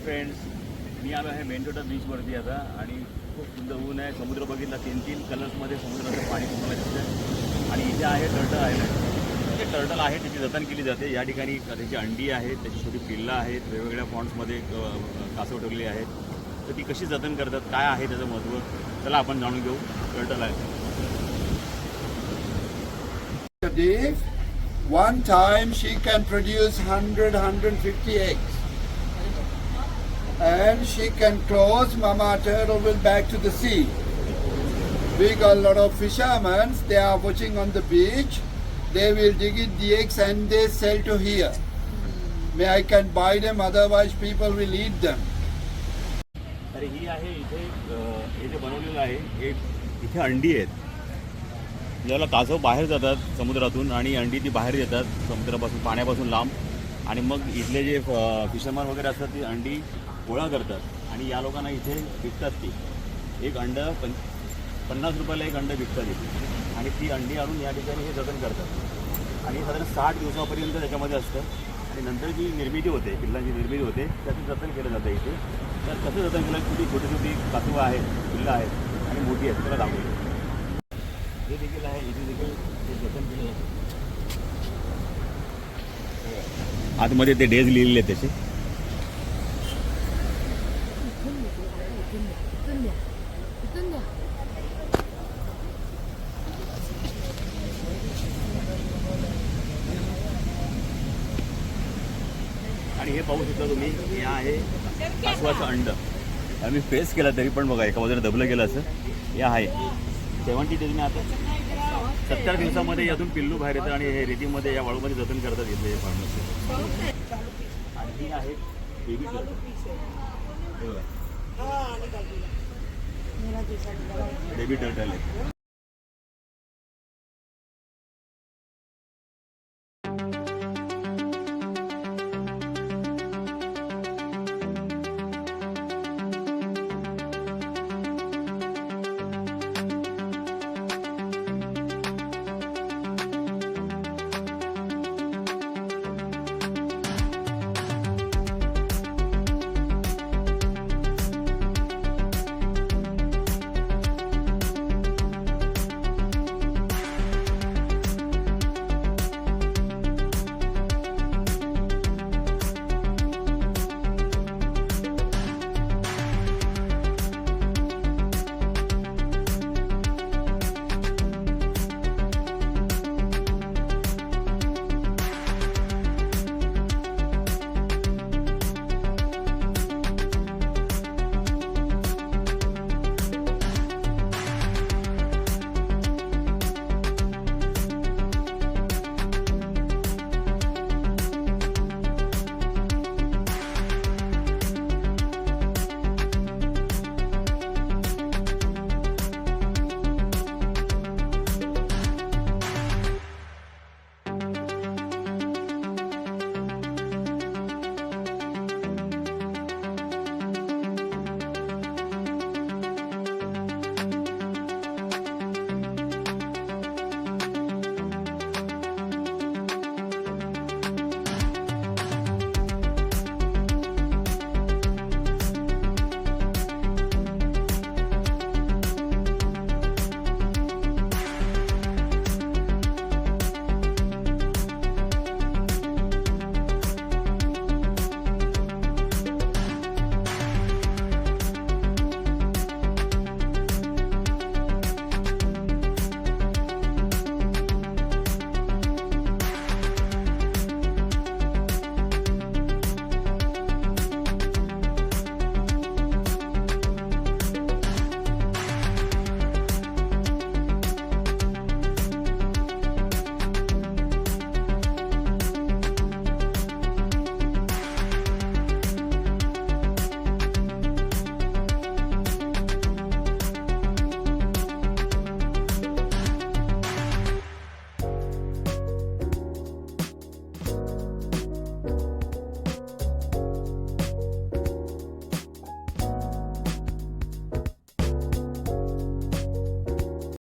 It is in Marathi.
फ्रेंड्स, मी आलो आहे मेंटोटा बीचवरती आता आणि खूप सुंदर ऊन आहे. समुद्र बघितला, 3 कलर्समध्ये समुद्राचं पाणी तुम्हाला दिसतं. आणि इथे आहे टर्टल आयलंड. जे टर्टल आहे त्याची जतन केली जाते. या ठिकाणी त्याची अंडी आहेत, त्याची छोटी पिल्लं आहेत, वेगवेगळ्या पॉन्ड्समध्ये कासव ठेवलेली आहेत. तर ती कशी जतन करतात, काय आहे त्याचं महत्त्व, चला आपण जाणून घेऊ. टर्टल आहे one time she can produce 150 eggs, and she can close. Mama turtle will back to the sea. We got a lot of fishermen. They are watching on the beach. They will dig it the eggs and they sell to here. May I can buy them, otherwise people will eat them. तर ही आहे इथे हे जे बनवलेलं आहे हे इथे अंडी आहेत. ज्याला कासव बाहेर जातात समुद्रातून आणि अंडी ती बाहेर येतात समुद्रापासून, पाण्यापासून लांब. आणि मग इथले जे फिशरमॅन वगैरे असतात ती अंडी गोळा करतात आणि या लोकांना इथे विकतात. ती एक अंड 50 रुपयाला एक अंड विकतात इथे. आणि ती अंडी आणून या ठिकाणी हे जतन करतात. आणि साधारण 60 दिवसापर्यंत त्याच्यामध्ये असतं. आणि नंतर जी निर्मिती होते, पिल्लांची निर्मिती होते, त्याचं जतन केलं जातं इथे. तर कसं जतन केलं, छोटी छोटी छोटी कासवं आहेत, पिल्लं आहेत आणि मोठी आहेत, त्याला दाखवली. हे देखील आहे, इथे देखील ते जतन केलं जातं. आतमध्ये ते डेज लिहिलेले आहेत त्याचे. आणि हे पाहू शकता तुम्ही, हे आहे कासवाचं अंड. आम्ही फेस केला तरी पण बघा एका बाजूला दबलं गेलं असं. हे आहे 70 डेजने, आता 70 दिवसामध्ये यातून पिल्लू बाहेर येतं आणि हे रेतीमध्ये या वाळूमध्ये जतन करतात येते हे फार्मर्स. आणि ही आहे बेबी टर्टल. बेबी टर्टल आहे.